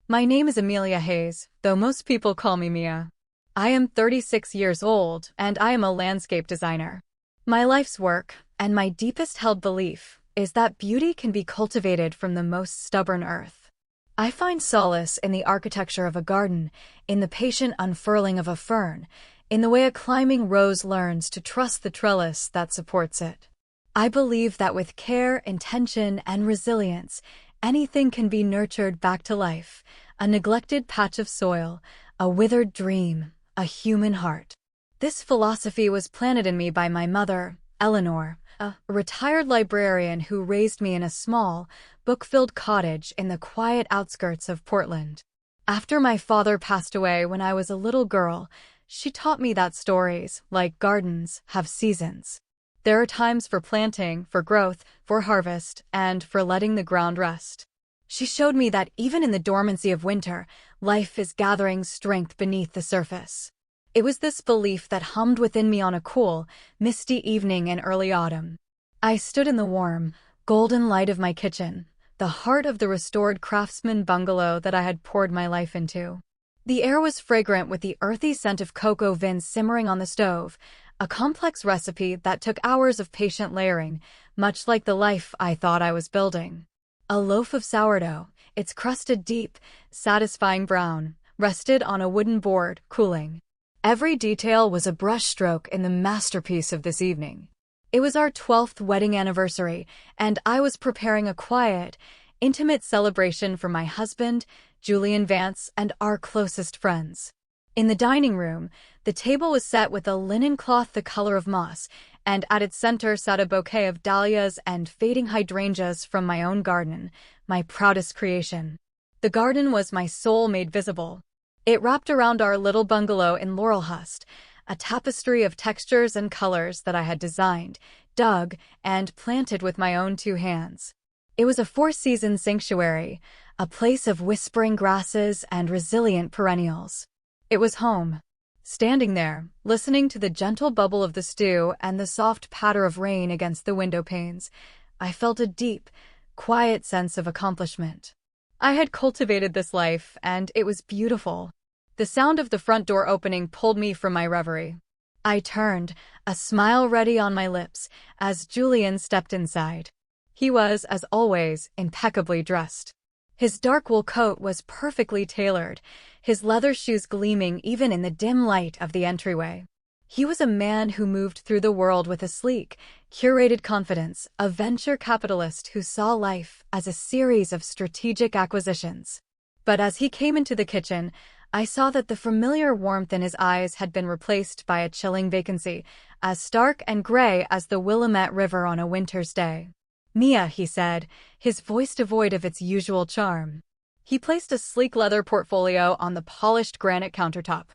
My name is Amelia Hayes, though most people call me Mia. I am 36 years old, and I am a landscape designer. My life's work, and my deepest held belief, is that beauty can be cultivated from the most stubborn earth. I find solace in the architecture of a garden, in the patient unfurling of a fern, in the way a climbing rose learns to trust the trellis that supports it. I believe that with care, intention, and resilience, anything can be nurtured back to life, a neglected patch of soil, a withered dream, a human heart. This philosophy was planted in me by my mother, Eleanor, a retired librarian who raised me in a small, book-filled cottage in the quiet outskirts of Portland. After my father passed away when I was a little girl, she taught me that stories, like gardens, have seasons. There are times for planting, for growth, for harvest, and for letting the ground rest. She showed me that even in the dormancy of winter, life is gathering strength beneath the surface. It was this belief that hummed within me on a cool, misty evening in early autumn. I stood in the warm, golden light of my kitchen, the heart of the restored craftsman bungalow that I had poured my life into. The air was fragrant with the earthy scent of cocoa beans simmering on the stove, a complex recipe that took hours of patient layering, much like the life I thought I was building. A loaf of sourdough, its crust a deep, satisfying brown, rested on a wooden board, cooling. Every detail was a brushstroke in the masterpiece of this evening. It was our 12th wedding anniversary, and I was preparing a quiet, intimate celebration for my husband, Julian Vance, and our closest friends. In the dining room, the table was set with a linen cloth the color of moss, and at its center sat a bouquet of dahlias and fading hydrangeas from my own garden, my proudest creation. The garden was my soul made visible. It wrapped around our little bungalow in Laurelhurst, a tapestry of textures and colors that I had designed, dug, and planted with my own two hands. It was a four-season sanctuary, a place of whispering grasses and resilient perennials. It was home. Standing there, listening to the gentle bubble of the stew and the soft patter of rain against the window panes, I felt a deep, quiet sense of accomplishment. I had cultivated this life, and it was beautiful. The sound of the front door opening pulled me from my reverie. I turned, a smile ready on my lips, as Julian stepped inside. He was, as always, impeccably dressed. His dark wool coat was perfectly tailored, his leather shoes gleaming even in the dim light of the entryway. He was a man who moved through the world with a sleek, curated confidence, a venture capitalist who saw life as a series of strategic acquisitions. But as he came into the kitchen, I saw that the familiar warmth in his eyes had been replaced by a chilling vacancy, as stark and gray as the Willamette River on a winter's day. "Mia," he said, his voice devoid of its usual charm. He placed a sleek leather portfolio on the polished granite countertop.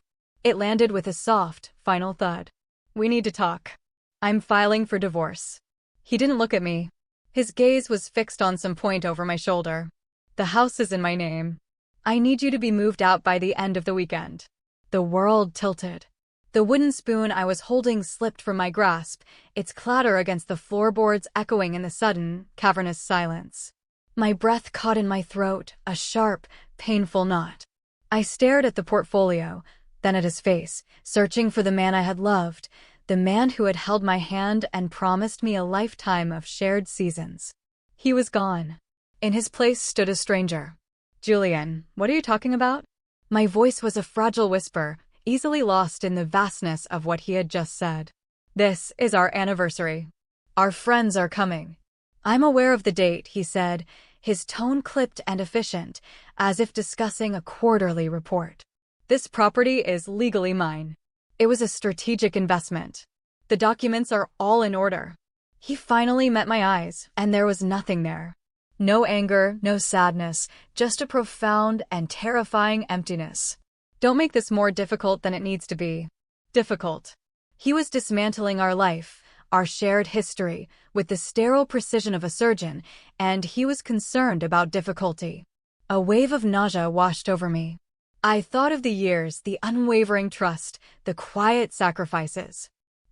It landed with a soft, final thud. "We need to talk. I'm filing for divorce." He didn't look at me. His gaze was fixed on some point over my shoulder. "The house is in my name. I need you to be moved out by the end of the weekend." The world tilted. The wooden spoon I was holding slipped from my grasp, its clatter against the floorboards echoing in the sudden, cavernous silence. My breath caught in my throat, a sharp, painful knot. I stared at the portfolio, then at his face, searching for the man I had loved, the man who had held my hand and promised me a lifetime of shared seasons. He was gone. In his place stood a stranger. "Julian, what are you talking about?" My voice was a fragile whisper, easily lost in the vastness of what he had just said. "This is our anniversary. Our friends are coming." "I'm aware of the date," he said, his tone clipped and efficient, as if discussing a quarterly report. "This property is legally mine. It was a strategic investment. The documents are all in order." He finally met my eyes, and there was nothing there. No anger, no sadness, just a profound and terrifying emptiness. "Don't make this more difficult than it needs to be." Difficult. He was dismantling our life, our shared history, with the sterile precision of a surgeon, and he was concerned about difficulty. A wave of nausea washed over me. I thought of the years, the unwavering trust, the quiet sacrifices.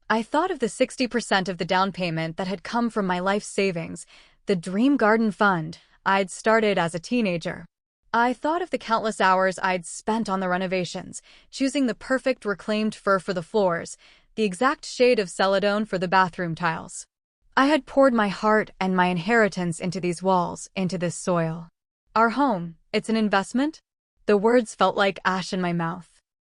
I thought of the 60% of the down payment that had come from my life savings, the Dream Garden Fund I'd started as a teenager. I thought of the countless hours I'd spent on the renovations, choosing the perfect reclaimed fur for the floors, the exact shade of celadone for the bathroom tiles. I had poured my heart and my inheritance into these walls, into this soil. Our home, it's an investment? The words felt like ash in my mouth.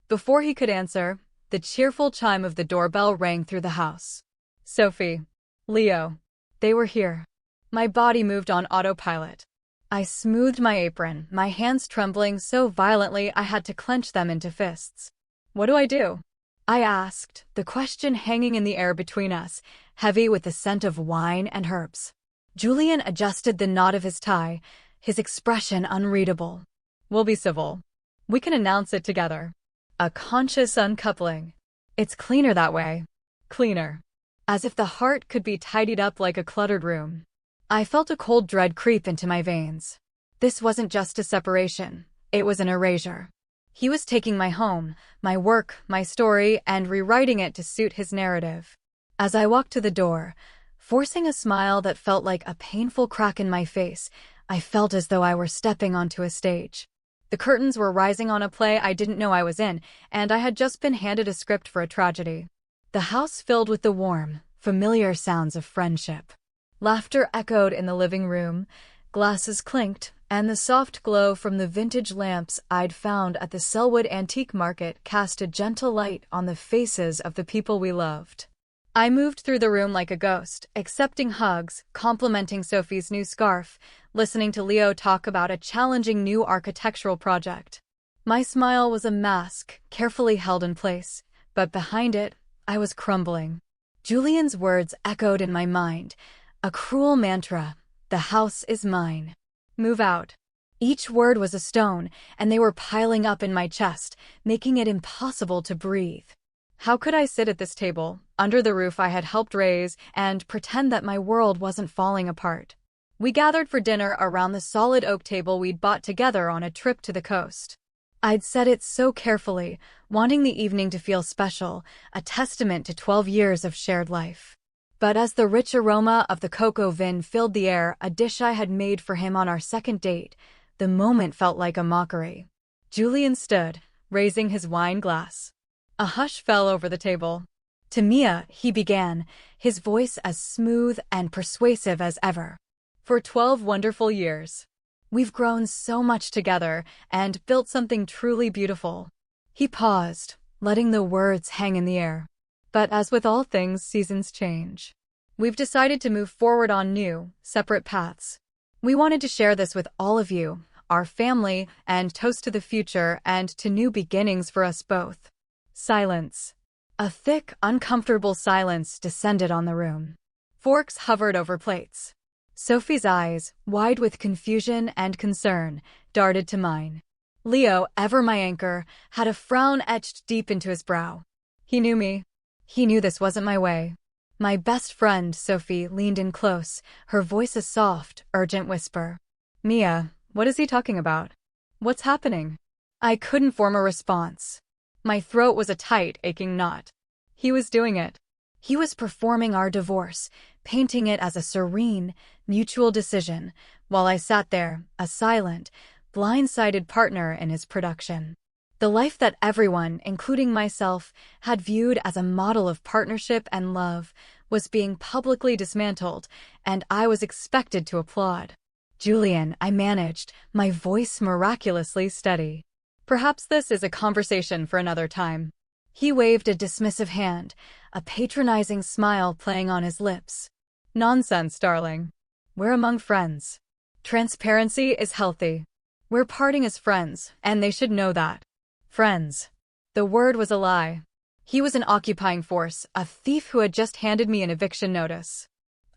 Before he could answer, the cheerful chime of the doorbell rang through the house. Sophie. Leo. They were here. My body moved on autopilot. I smoothed my apron, my hands trembling so violently I had to clench them into fists. What do I do? I asked, the question hanging in the air between us, heavy with the scent of wine and herbs. Julian adjusted the knot of his tie, his expression unreadable. We'll be civil. We can announce it together. A conscious uncoupling. It's cleaner that way. Cleaner. As if the heart could be tidied up like a cluttered room. I felt a cold dread creep into my veins. This wasn't just a separation. It was an erasure. He was taking my home, my work, my story, and rewriting it to suit his narrative. As I walked to the door, forcing a smile that felt like a painful crack in my face, I felt as though I were stepping onto a stage. The curtains were rising on a play I didn't know I was in, and I had just been handed a script for a tragedy. The house filled with the warm, familiar sounds of friendship. Laughter echoed in the living room, glasses clinked, and the soft glow from the vintage lamps I'd found at the Selwood Antique Market cast a gentle light on the faces of the people we loved. I moved through the room like a ghost, accepting hugs, complimenting Sophie's new scarf, listening to Leo talk about a challenging new architectural project. My smile was a mask, carefully held in place, but behind it, I was crumbling. Julian's words echoed in my mind, a cruel mantra, "The house is mine. Move out." Each word was a stone, and they were piling up in my chest, making it impossible to breathe. How could I sit at this table, under the roof I had helped raise, and pretend that my world wasn't falling apart? We gathered for dinner around the solid oak table we'd bought together on a trip to the coast. I'd set it so carefully, wanting the evening to feel special, a testament to 12 years of shared life. But as the rich aroma of the cocoa vin filled the air, a dish I had made for him on our second date, the moment felt like a mockery. Julian stood, raising his wine glass. A hush fell over the table. To Mia, he began, his voice as smooth and persuasive as ever. For 12 wonderful years. We've grown so much together and built something truly beautiful. He paused, letting the words hang in the air. But as with all things, seasons change. We've decided to move forward on new, separate paths. We wanted to share this with all of you, our family, and toast to the future and to new beginnings for us both. Silence. A thick, uncomfortable silence descended on the room. Forks hovered over plates. Sophie's eyes, wide with confusion and concern, darted to mine. Leo, ever my anchor, had a frown etched deep into his brow. He knew me. He knew this wasn't my way. My best friend, Sophie, leaned in close, her voice a soft, urgent whisper. Mia, what is he talking about? What's happening? I couldn't form a response. My throat was a tight, aching knot. He was doing it. He was performing our divorce, painting it as a serene, mutual decision, while I sat there, a silent, blindsided partner in his production. The life that everyone, including myself, had viewed as a model of partnership and love was being publicly dismantled, and I was expected to applaud. Julian, I managed, my voice miraculously steady. Perhaps this is a conversation for another time. He waved a dismissive hand, a patronizing smile playing on his lips. Nonsense, darling. We're among friends. Transparency is healthy. We're parting as friends, and they should know that. Friends. The word was a lie. He was an occupying force, a thief who had just handed me an eviction notice.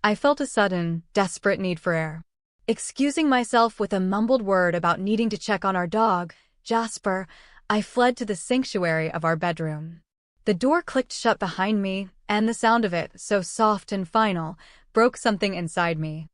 I felt a sudden, desperate need for air. Excusing myself with a mumbled word about needing to check on our dog, Jasper, I fled to the sanctuary of our bedroom. The door clicked shut behind me, and the sound of it, so soft and final, broke something inside me.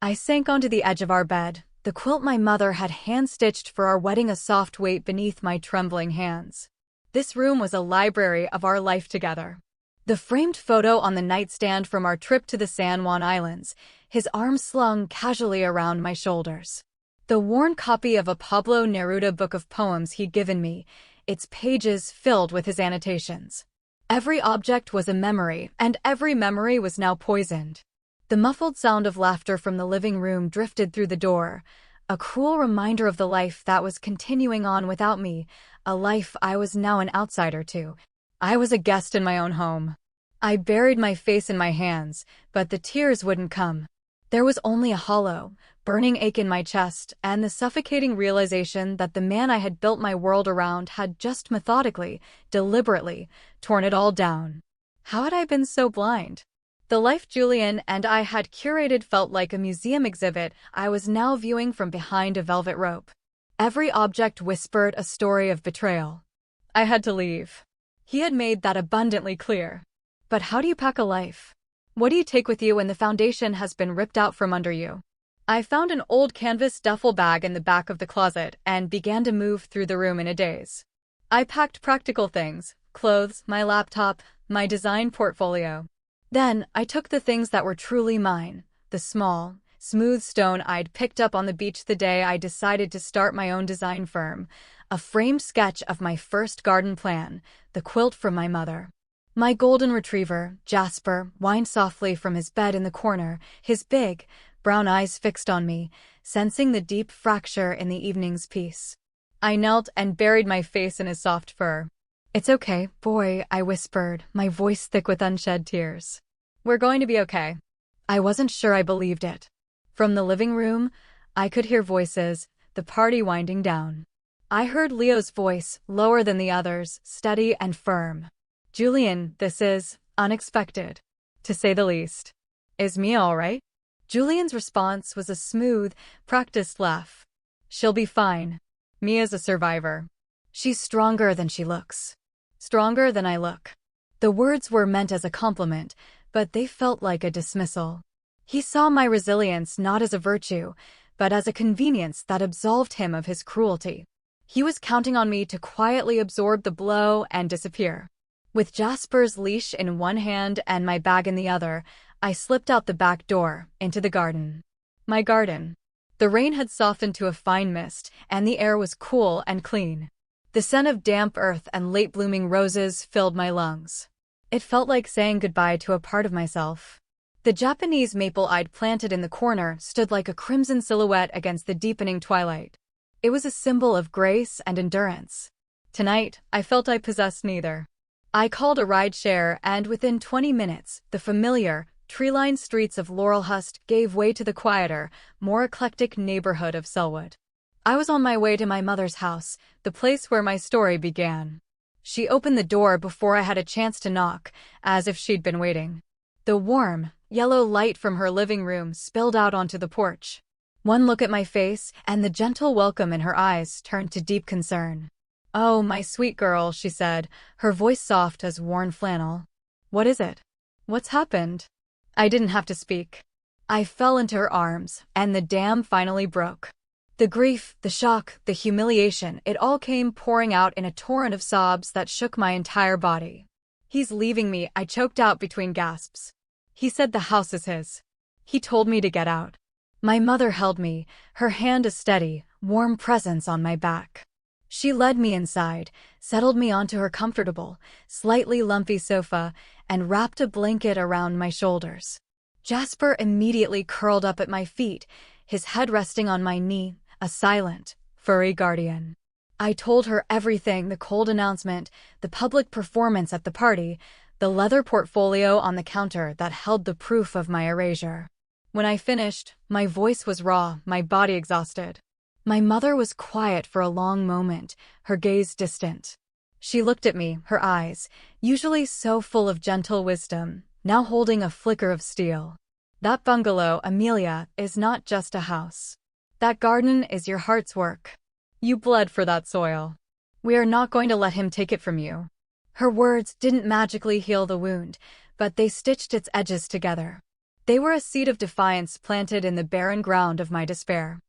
I sank onto the edge of our bed, the quilt my mother had hand-stitched for our wedding a soft weight beneath my trembling hands. This room was a library of our life together. The framed photo on the nightstand from our trip to the San Juan Islands, his arms slung casually around my shoulders. The worn copy of a Pablo Neruda book of poems he'd given me, its pages filled with his annotations. Every object was a memory, and every memory was now poisoned. The muffled sound of laughter from the living room drifted through the door, a cruel reminder of the life that was continuing on without me, a life I was now an outsider to. I was a guest in my own home. I buried my face in my hands, but the tears wouldn't come. There was only a hollow, burning ache in my chest and the suffocating realization that the man I had built my world around had just methodically, deliberately, torn it all down. How had I been so blind? The life Julian and I had curated felt like a museum exhibit I was now viewing from behind a velvet rope. Every object whispered a story of betrayal. I had to leave. He had made that abundantly clear. But how do you pack a life? What do you take with you when the foundation has been ripped out from under you? I found an old canvas duffel bag in the back of the closet and began to move through the room in a daze. I packed practical things, clothes, my laptop, my design portfolio. Then, I took the things that were truly mine, the small, smooth stone I'd picked up on the beach the day I decided to start my own design firm, a framed sketch of my first garden plan, the quilt from my mother. My golden retriever, Jasper, whined softly from his bed in the corner, his big, brown eyes fixed on me, sensing the deep fracture in the evening's peace. I knelt and buried my face in his soft fur. "It's okay, boy," I whispered, my voice thick with unshed tears. "We're going to be okay." I wasn't sure I believed it. From the living room, I could hear voices, the party winding down. I heard Leo's voice, lower than the others, steady and firm. "Julian, this is unexpected, to say the least. Is Mia all right?" Julian's response was a smooth, practiced laugh. "She'll be fine. Mia's a survivor. She's stronger than she looks. Stronger than I look." The words were meant as a compliment, but they felt like a dismissal. He saw my resilience not as a virtue, but as a convenience that absolved him of his cruelty. He was counting on me to quietly absorb the blow and disappear. With Jasper's leash in one hand and my bag in the other, I slipped out the back door, into the garden. My garden. The rain had softened to a fine mist, and the air was cool and clean. The scent of damp earth and late-blooming roses filled my lungs. It felt like saying goodbye to a part of myself. The Japanese maple I'd planted in the corner stood like a crimson silhouette against the deepening twilight. It was a symbol of grace and endurance. Tonight, I felt I possessed neither. I called a rideshare, and within 20 minutes, the familiar, tree-lined streets of Laurelhurst gave way to the quieter, more eclectic neighborhood of Selwood. I was on my way to my mother's house, the place where my story began. She opened the door before I had a chance to knock, as if she'd been waiting. The warm, yellow light from her living room spilled out onto the porch. One look at my face, and the gentle welcome in her eyes turned to deep concern. "Oh, my sweet girl," she said, her voice soft as worn flannel. "What is it? What's happened?" I didn't have to speak. I fell into her arms, and the dam finally broke. The grief, the shock, the humiliation, it all came pouring out in a torrent of sobs that shook my entire body. "He's leaving me," I choked out between gasps. "He said the house is his. He told me to get out." My mother held me, her hand a steady, warm presence on my back. She led me inside, settled me onto her comfortable, slightly lumpy sofa, and wrapped a blanket around my shoulders. Jasper immediately curled up at my feet, his head resting on my knee, a silent, furry guardian. I told her everything: the cold announcement, the public performance at the party, the leather portfolio on the counter that held the proof of my erasure. When I finished, my voice was raw, my body exhausted. My mother was quiet for a long moment, her gaze distant. She looked at me, her eyes, usually so full of gentle wisdom, now holding a flicker of steel. "That bungalow, Amelia, is not just a house. That garden is your heart's work. You bled for that soil. We are not going to let him take it from you." Her words didn't magically heal the wound, but they stitched its edges together. They were a seed of defiance planted in the barren ground of my despair.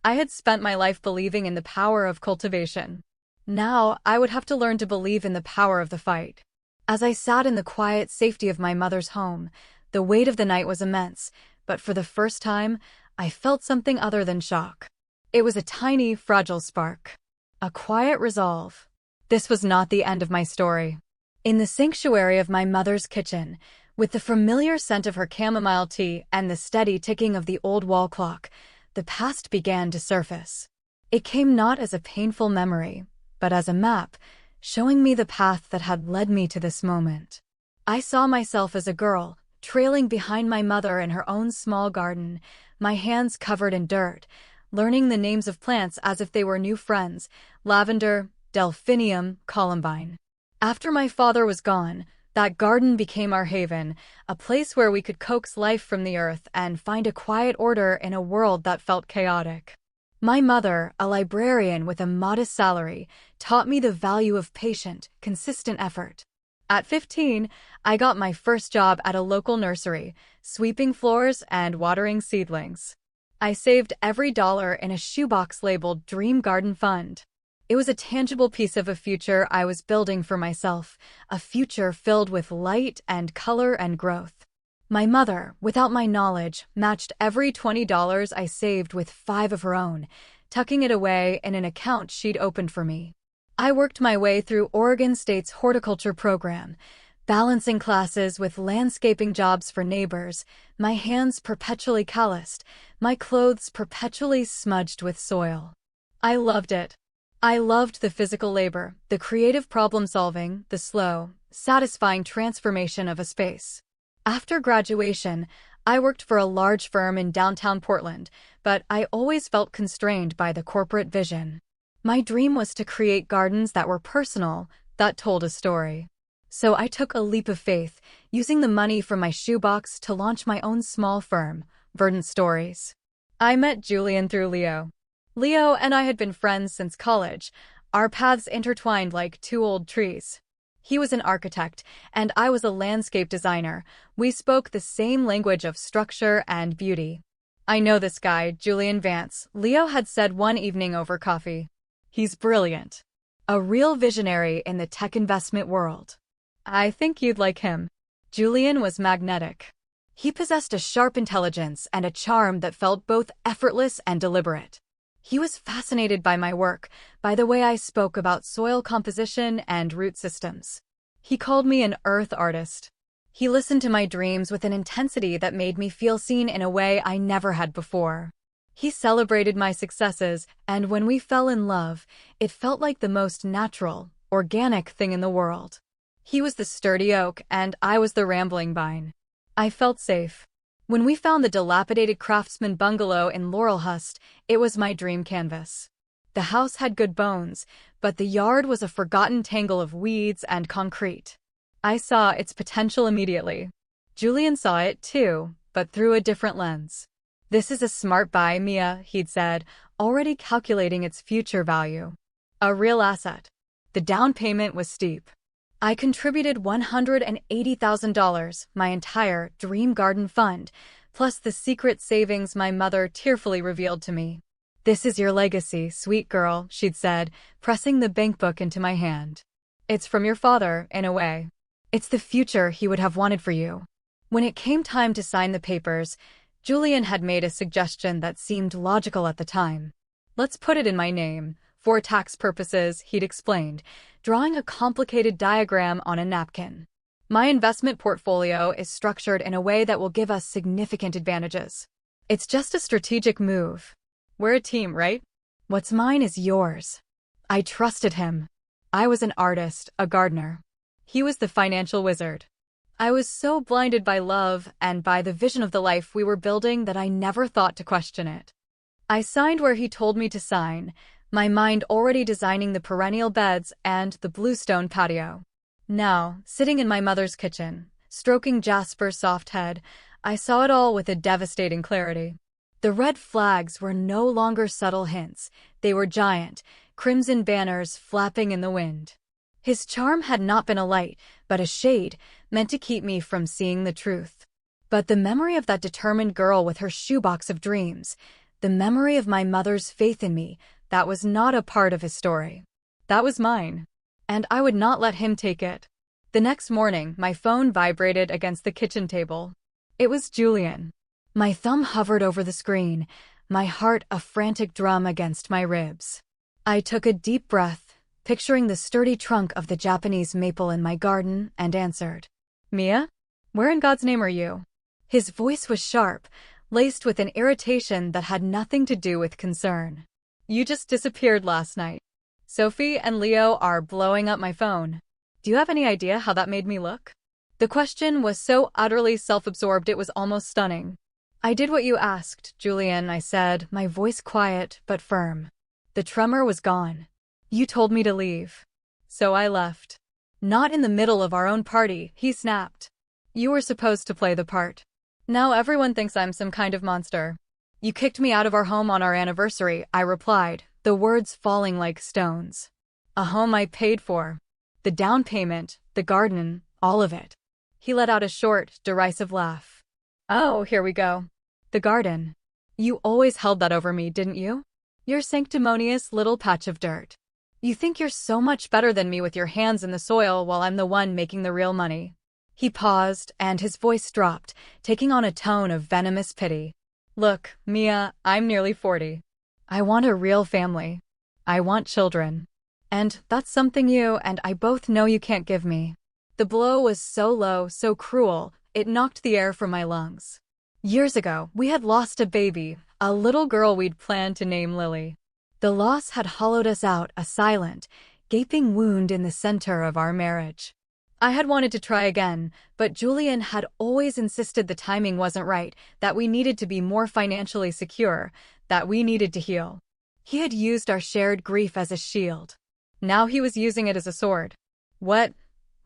I had spent my life believing in the power of cultivation. Now, I would have to learn to believe in the power of the fight. As I sat in the quiet safety of my mother's home, the weight of the night was immense, but for the first time, I felt something other than shock. It was a tiny, fragile spark. A quiet resolve. This was not the end of my story. In the sanctuary of my mother's kitchen, with the familiar scent of her chamomile tea and the steady ticking of the old wall clock, the past began to surface. It came not as a painful memory, but as a map, showing me the path that had led me to this moment. I saw myself as a girl, trailing behind my mother in her own small garden, my hands covered in dirt, learning the names of plants as if they were new friends: lavender, delphinium, columbine. After my father was gone, that garden became our haven, a place where we could coax life from the earth and find a quiet order in a world that felt chaotic. My mother, a librarian with a modest salary, taught me the value of patient, consistent effort. At 15, I got my first job at a local nursery, sweeping floors and watering seedlings. I saved every dollar in a shoebox labeled Dream Garden Fund. It was a tangible piece of a future I was building for myself, a future filled with light and color and growth. My mother, without my knowledge, matched every $20 I saved with 5 of her own, tucking it away in an account she'd opened for me. I worked my way through Oregon State's horticulture program, balancing classes with landscaping jobs for neighbors, my hands perpetually calloused, my clothes perpetually smudged with soil. I loved it. I loved the physical labor, the creative problem-solving, the slow, satisfying transformation of a space. After graduation, I worked for a large firm in downtown Portland, but I always felt constrained by the corporate vision. My dream was to create gardens that were personal, that told a story. So I took a leap of faith, using the money from my shoebox to launch my own small firm, Verdant Stories. I met Julian through Leo. Leo and I had been friends since college, our paths intertwined like two old trees. He was an architect, and I was a landscape designer. We spoke the same language of structure and beauty. "I know this guy, Julian Vance," Leo had said one evening over coffee. "He's brilliant. A real visionary in the tech investment world. I think you'd like him." Julian was magnetic. He possessed a sharp intelligence and a charm that felt both effortless and deliberate. He was fascinated by my work, by the way I spoke about soil composition and root systems. He called me an earth artist. He listened to my dreams with an intensity that made me feel seen in a way I never had before. He celebrated my successes, and when we fell in love, it felt like the most natural, organic thing in the world. He was the sturdy oak, and I was the rambling vine. I felt safe. When we found the dilapidated craftsman bungalow in Laurelhurst, it was my dream canvas. The house had good bones, but the yard was a forgotten tangle of weeds and concrete. I saw its potential immediately. Julian saw it too, but through a different lens. "This is a smart buy, Mia," he'd said, already calculating its future value. A real asset. The down payment was steep. I contributed $180,000, my entire Dream Garden Fund, plus the secret savings my mother tearfully revealed to me. "This is your legacy, sweet girl," she'd said, pressing the bank book into my hand. "It's from your father, in a way. It's the future he would have wanted for you." When it came time to sign the papers, Julian had made a suggestion that seemed logical at the time. "Let's put it in my name. For tax purposes," he'd explained, drawing a complicated diagram on a napkin. "My investment portfolio is structured in a way that will give us significant advantages. It's just a strategic move. We're a team, right? What's mine is yours." I trusted him. I was an artist, a gardener. He was the financial wizard. I was so blinded by love and by the vision of the life we were building that I never thought to question it. I signed where he told me to sign, my mind already designing the perennial beds and the bluestone patio. Now, sitting in my mother's kitchen, stroking Jasper's soft head, I saw it all with a devastating clarity. The red flags were no longer subtle hints. They were giant, crimson banners flapping in the wind. His charm had not been a light, but a shade, meant to keep me from seeing the truth. But the memory of that determined girl with her shoebox of dreams, the memory of my mother's faith in me, that was not a part of his story. That was mine. And I would not let him take it. The next morning, my phone vibrated against the kitchen table. It was Julian. My thumb hovered over the screen. my heart a frantic drum against my ribs. I took a deep breath, picturing the sturdy trunk of the Japanese maple in my garden, and answered, "Mia? Where in God's name are you?" His voice was sharp, laced with an irritation that had nothing to do with concern. "You just disappeared last night. Sophie and Leo are blowing up my phone. Do you have any idea how that made me look?" The question was so utterly self-absorbed it was almost stunning. "I did what you asked, Julian," I said, my voice quiet but firm. The tremor was gone. "You told me to leave. So I left." "Not in the middle of our own party," he snapped. "You were supposed to play the part. Now everyone thinks I'm some kind of monster." "You kicked me out of our home on our anniversary," I replied, the words falling like stones. "A home I paid for. The down payment, the garden, all of it." He let out a short, derisive laugh. "Oh, here we go. The garden. You always held that over me, didn't you? Your sanctimonious little patch of dirt. You think you're so much better than me with your hands in the soil while I'm the one making the real money." He paused, and his voice dropped, taking on a tone of venomous pity. "Look, Mia, I'm nearly 40. I want a real family. I want children. And that's something you and I both know you can't give me." The blow was so low, so cruel, it knocked the air from my lungs. Years ago, we had lost a baby, a little girl we'd planned to name Lily. The loss had hollowed us out, a silent, gaping wound in the center of our marriage. I had wanted to try again, but Julian had always insisted the timing wasn't right, that we needed to be more financially secure, that we needed to heal. He had used our shared grief as a shield. Now he was using it as a sword. What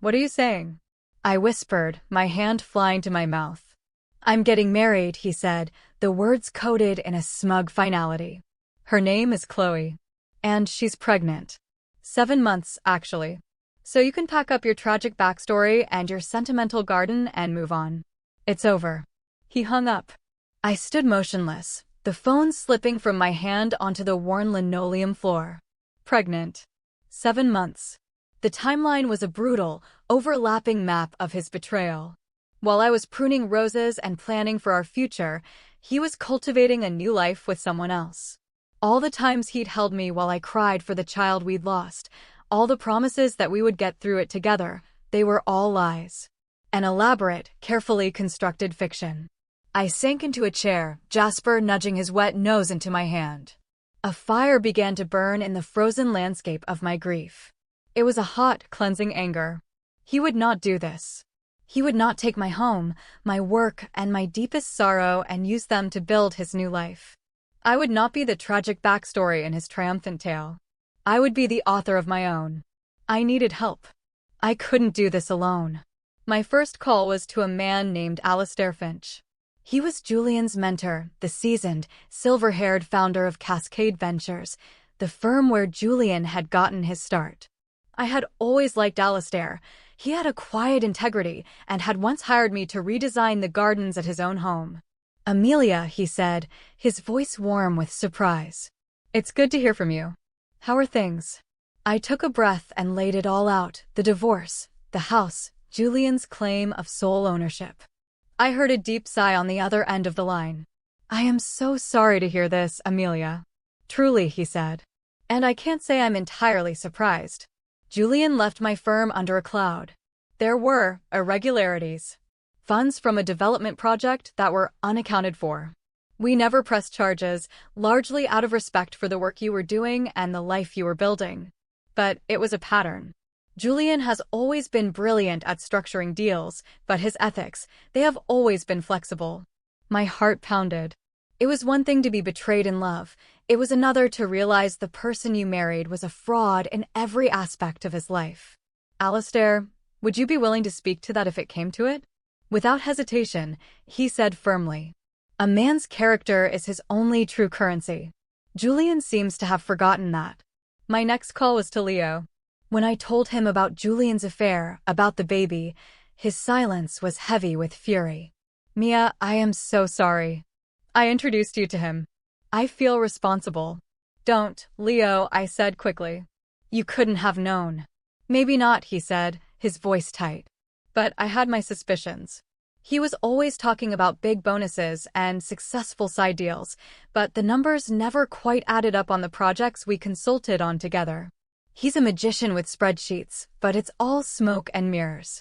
are you saying?" I whispered, my hand flying to my mouth. "I'm getting married," he said, the words coated in a smug finality. "Her name is Chloe. And she's pregnant. 7 months, actually. So you can pack up your tragic backstory and your sentimental garden and move on. It's over." He hung up. I stood motionless, the phone slipping from my hand onto the worn linoleum floor. Pregnant. 7 months. The timeline was a brutal, overlapping map of his betrayal. While I was pruning roses and planning for our future, he was cultivating a new life with someone else. All the times he'd held me while I cried for the child we'd lost, all the promises that we would get through it together, they were all lies. An elaborate, carefully constructed fiction. I sank into a chair, Jasper nudging his wet nose into my hand. A fire began to burn in the frozen landscape of my grief. It was a hot, cleansing anger. He would not do this. He would not take my home, my work, and my deepest sorrow and use them to build his new life. I would not be the tragic backstory in his triumphant tale. I would be the author of my own. I needed help. I couldn't do this alone. My first call was to a man named Alistair Finch. He was Julian's mentor, the seasoned, silver-haired founder of Cascade Ventures, the firm where Julian had gotten his start. I had always liked Alistair. He had a quiet integrity and had once hired me to redesign the gardens at his own home. "Amelia," he said, his voice warm with surprise. "It's good to hear from you. How are things?" I took a breath and laid it all out, the divorce, the house, Julian's claim of sole ownership. I heard a deep sigh on the other end of the line. "I am so sorry to hear this, Amelia." "Truly," he said. And I can't say I'm entirely surprised. Julian left my firm under a cloud. There were irregularities. Funds from a development project that were unaccounted for. We never pressed charges, largely out of respect for the work you were doing and the life you were building. But it was a pattern. Julian has always been brilliant at structuring deals, but his ethics, they have always been flexible. My heart pounded. It was one thing to be betrayed in love. It was another to realize the person you married was a fraud in every aspect of his life. "Alistair, would you be willing to speak to that if it came to it?" Without hesitation, he said firmly. "A man's character is his only true currency." Julian seems to have forgotten that. My next call was to Leo. When I told him about Julian's affair, about the baby, his silence was heavy with fury. "Mia, I am so sorry. I introduced you to him. I feel responsible." "Don't, Leo," I said quickly. "You couldn't have known." "Maybe not," he said, his voice tight. "But I had my suspicions." He was always talking about big bonuses and successful side deals, but the numbers never quite added up on the projects we consulted on together. He's a magician with spreadsheets, but it's all smoke and mirrors.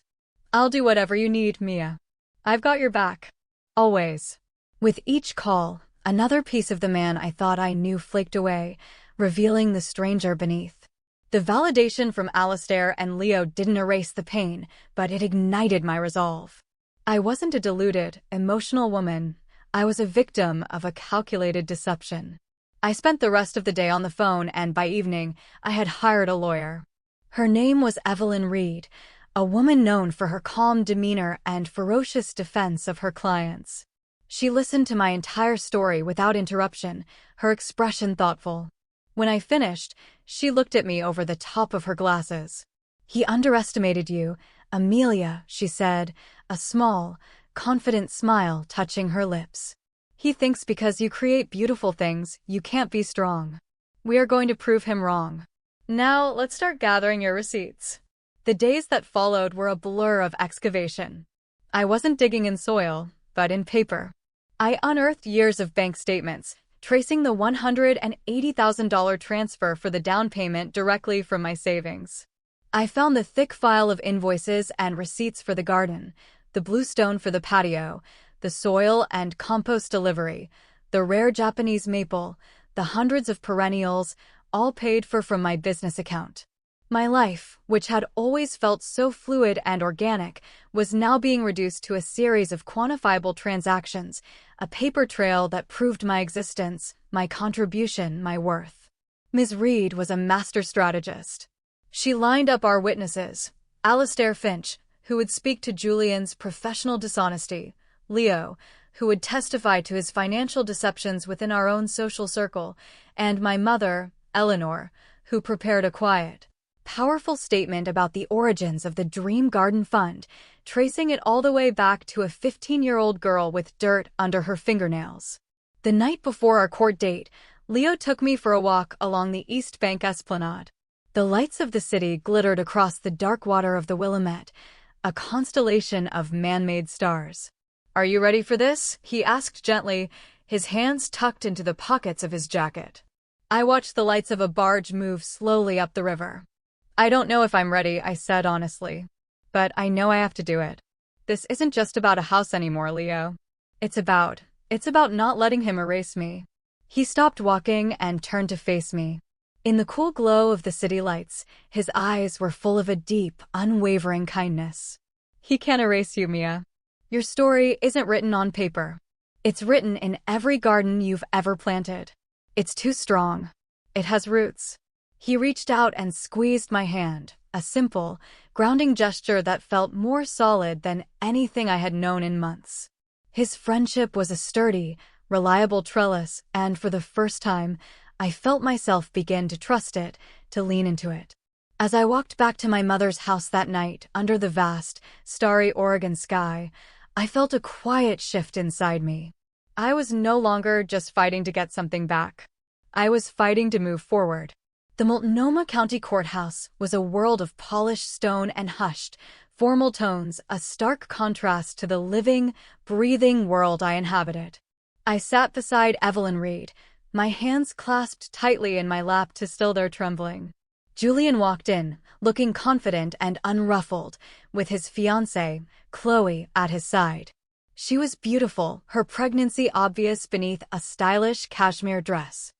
I'll do whatever you need, Mia. I've got your back. Always. With each call, another piece of the man I thought I knew flaked away, revealing the stranger beneath. The validation from Alistair and Leo didn't erase the pain, but it ignited my resolve. I wasn't a deluded, emotional woman. I was a victim of a calculated deception. I spent the rest of the day on the phone, and by evening, I had hired a lawyer. Her name was Evelyn Reed, a woman known for her calm demeanor and ferocious defense of her clients. She listened to my entire story without interruption, her expression thoughtful. When I finished, she looked at me over the top of her glasses. "He underestimated you, Amelia," she said, a small, confident smile touching her lips. "He thinks because you create beautiful things, you can't be strong. We are going to prove him wrong. Now, let's start gathering your receipts." The days that followed were a blur of excavation. I wasn't digging in soil, but in paper. I unearthed years of bank statements, tracing the $180,000 transfer for the down payment directly from my savings. I found the thick file of invoices and receipts for the garden, the bluestone for the patio, the soil and compost delivery, the rare Japanese maple, the hundreds of perennials, all paid for from my business account. My life, which had always felt so fluid and organic, was now being reduced to a series of quantifiable transactions, a paper trail that proved my existence, my contribution, my worth. Ms. Reed was a master strategist. She lined up our witnesses: Alistair Finch, who would speak to Julian's professional dishonesty; Leo, who would testify to his financial deceptions within our own social circle; and my mother, Eleanor, who prepared a quiet, powerful statement about the origins of the Dream Garden Fund, tracing it all the way back to a 15-year-old girl with dirt under her fingernails. The night before our court date, Leo took me for a walk along the East Bank Esplanade. The lights of the city glittered across the dark water of the Willamette, a constellation of man-made stars. "Are you ready for this?" he asked gently, his hands tucked into the pockets of his jacket. I watched the lights of a barge move slowly up the river. "I don't know if I'm ready," I said honestly. "But I know I have to do it. This isn't just about a house anymore, Leo. It's about not letting him erase me." He stopped walking and turned to face me. In the cool glow of the city lights, his eyes were full of a deep, unwavering kindness. "He can't erase you, Mia. Your story isn't written on paper. It's written in every garden you've ever planted. It's too strong. It has roots." He reached out and squeezed my hand, a simple, grounding gesture that felt more solid than anything I had known in months. His friendship was a sturdy, reliable trellis, and for the first time, I felt myself begin to trust it, to lean into it. As I walked back to my mother's house that night, under the vast, starry Oregon sky, I felt a quiet shift inside me. I was no longer just fighting to get something back. I was fighting to move forward. The Multnomah County Courthouse was a world of polished stone and hushed, formal tones, a stark contrast to the living, breathing world I inhabited. I sat beside Evelyn Reed, my hands clasped tightly in my lap to still their trembling. Julian walked in, looking confident and unruffled, with his fiancée, Chloe, at his side. She was beautiful, her pregnancy obvious beneath a stylish cashmere dress.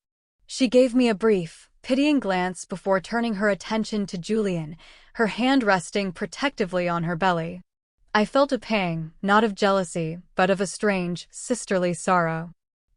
She gave me a brief, pitying glance before turning her attention to Julian, her hand resting protectively on her belly. I felt a pang, not of jealousy, but of a strange, sisterly sorrow.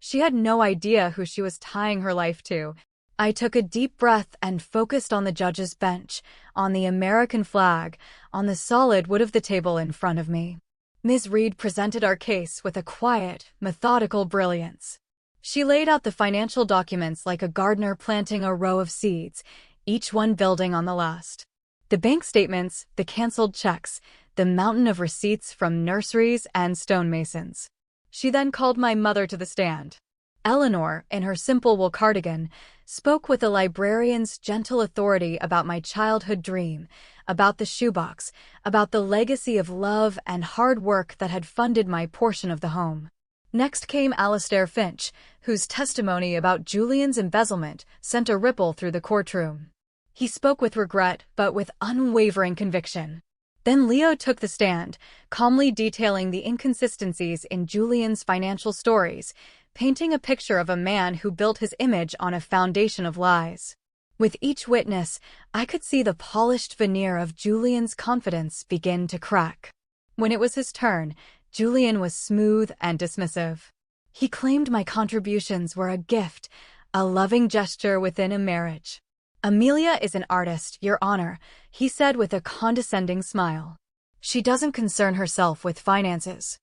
She had no idea who she was tying her life to. I took a deep breath and focused on the judge's bench, on the American flag, on the solid wood of the table in front of me. Ms. Reed presented our case with a quiet, methodical brilliance. She laid out the financial documents like a gardener planting a row of seeds, each one building on the last. The bank statements, the canceled checks, the mountain of receipts from nurseries and stonemasons. She then called my mother to the stand. Eleanor, in her simple wool cardigan, spoke with a librarian's gentle authority about my childhood dream, about the shoebox, about the legacy of love and hard work that had funded my portion of the home. Next came Alistair Finch, whose testimony about Julian's embezzlement sent a ripple through the courtroom. He spoke with regret, but with unwavering conviction. Then Leo took the stand, calmly detailing the inconsistencies in Julian's financial stories, painting a picture of a man who built his image on a foundation of lies. With each witness, I could see the polished veneer of Julian's confidence begin to crack. When it was his turn, Julian was smooth and dismissive. He claimed my contributions were a gift, a loving gesture within a marriage. "Amelia is an artist, Your Honor," he said with a condescending smile. "She doesn't concern herself with finances.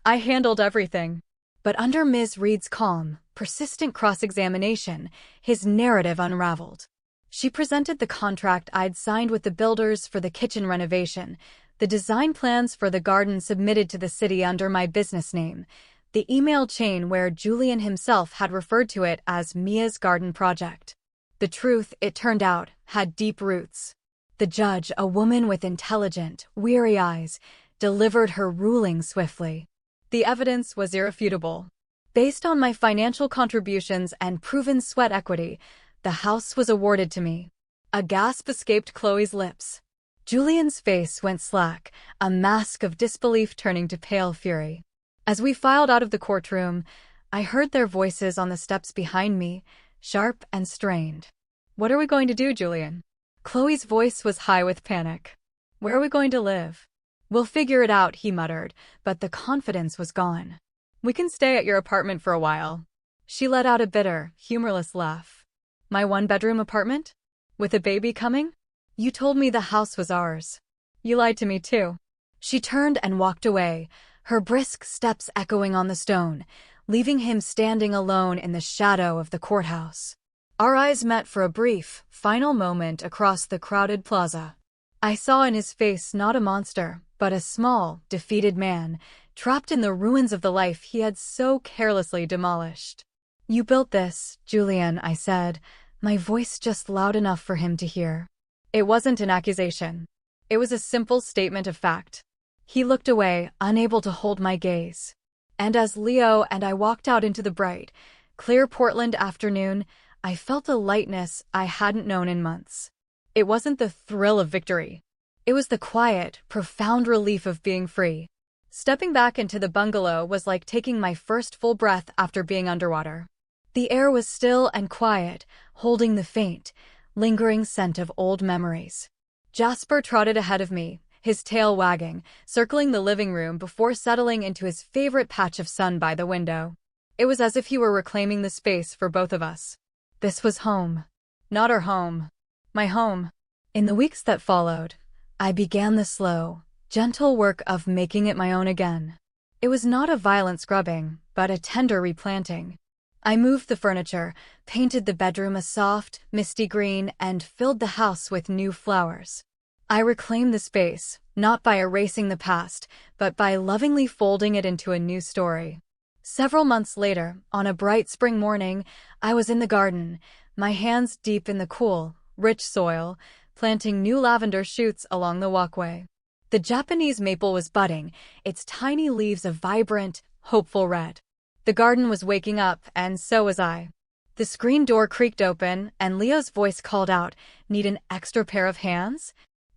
I handled everything." But under Ms. Reed's calm, persistent cross-examination, his narrative unraveled. She presented the contract I'd signed with the builders for the kitchen renovation, the design plans for the garden submitted to the city under my business name, the email chain where Julian himself had referred to it as Mia's Garden Project. The truth, it turned out, had deep roots. The judge, a woman with intelligent, weary eyes, delivered her ruling swiftly. The evidence was irrefutable. Based on my financial contributions and proven sweat equity, the house was awarded to me. A gasp escaped Chloe's lips. Julian's face went slack, a mask of disbelief turning to pale fury. As we filed out of the courtroom, I heard their voices on the steps behind me, sharp and strained. "What are we going to do, Julian?" Chloe's voice was high with panic. "Where are we going to live?" "We'll figure it out," he muttered, but the confidence was gone. "We can stay at your apartment for a while." She let out a bitter, humorless laugh. "My one-bedroom apartment? With a baby coming? You told me the house was ours." "You lied to me, too." She turned and walked away, her brisk steps echoing on the stone, leaving him standing alone in the shadow of the courthouse. Our eyes met for a brief, final moment across the crowded plaza. I saw in his face not a monster, but a small, defeated man, trapped in the ruins of the life he had so carelessly demolished. "You built this, Julian," I said, my voice just loud enough for him to hear. It wasn't an accusation. It was a simple statement of fact. He looked away, unable to hold my gaze. And as Leo and I walked out into the bright, clear Portland afternoon, I felt a lightness I hadn't known in months. It wasn't the thrill of victory. It was the quiet, profound relief of being free. Stepping back into the bungalow was like taking my first full breath after being underwater. The air was still and quiet, holding the faint, lingering scent of old memories. Jasper trotted ahead of me, his tail wagging, circling the living room before settling into his favorite patch of sun by the window. It was as if he were reclaiming the space for both of us. This was home. Not our home. My home. In the weeks that followed, I began the slow, gentle work of making it my own again. It was not a violent scrubbing, but a tender replanting. I moved the furniture, painted the bedroom a soft, misty green, and filled the house with new flowers. I reclaimed the space, not by erasing the past, but by lovingly folding it into a new story. Several months later, on a bright spring morning, I was in the garden, my hands deep in the cool, rich soil, planting new lavender shoots along the walkway. The Japanese maple was budding, its tiny leaves a vibrant, hopeful red. The garden was waking up, and so was I. The screen door creaked open, and Leo's voice called out, "Need an extra pair of hands?"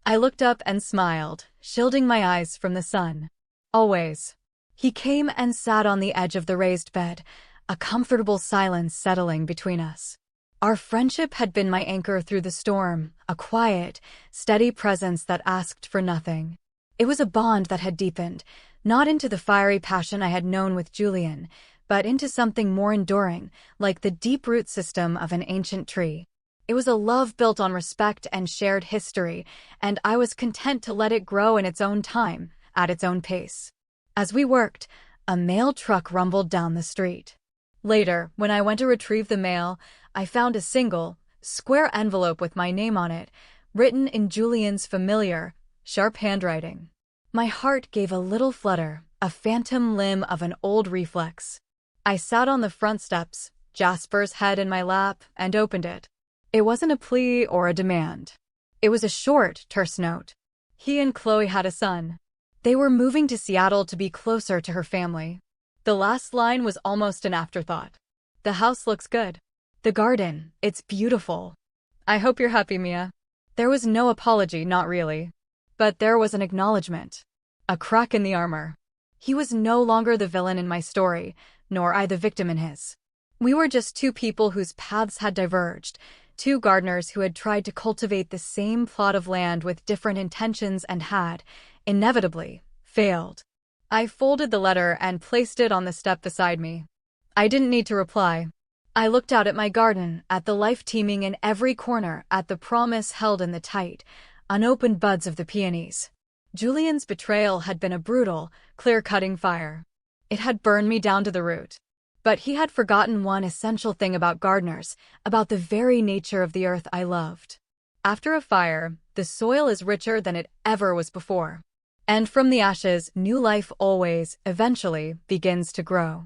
I looked up and smiled, shielding my eyes from the sun. "Always." He came and sat on the edge of the raised bed, a comfortable silence settling between us. Our friendship had been my anchor through the storm, a quiet, steady presence that asked for nothing. It was a bond that had deepened, not into the fiery passion I had known with Julian, but into something more enduring, like the deep root system of an ancient tree. It was a love built on respect and shared history, and I was content to let it grow in its own time, at its own pace. As we worked, a mail truck rumbled down the street. Later, when I went to retrieve the mail, I found a single, square envelope with my name on it, written in Julian's familiar, sharp handwriting. My heart gave a little flutter, a phantom limb of an old reflex. I sat on the front steps, Jasper's head in my lap, and opened it. It wasn't a plea or a demand. It was a short, terse note. He and Chloe had a son. They were moving to Seattle to be closer to her family. The last line was almost an afterthought. The house looks good. The garden, it's beautiful. I hope you're happy, Mia. There was no apology, not really. But there was an acknowledgement. A crack in the armor. He was no longer the villain in my story, nor I the victim in his. We were just two people whose paths had diverged, two gardeners who had tried to cultivate the same plot of land with different intentions and had, inevitably, failed. I folded the letter and placed it on the step beside me. I didn't need to reply. I looked out at my garden, at the life teeming in every corner, at the promise held in the tight, unopened buds of the peonies. Julian's betrayal had been a brutal, clear-cutting fire. It had burned me down to the root. But he had forgotten one essential thing about gardeners, about the very nature of the earth I loved. After a fire, the soil is richer than it ever was before. And from the ashes, new life always, eventually, begins to grow.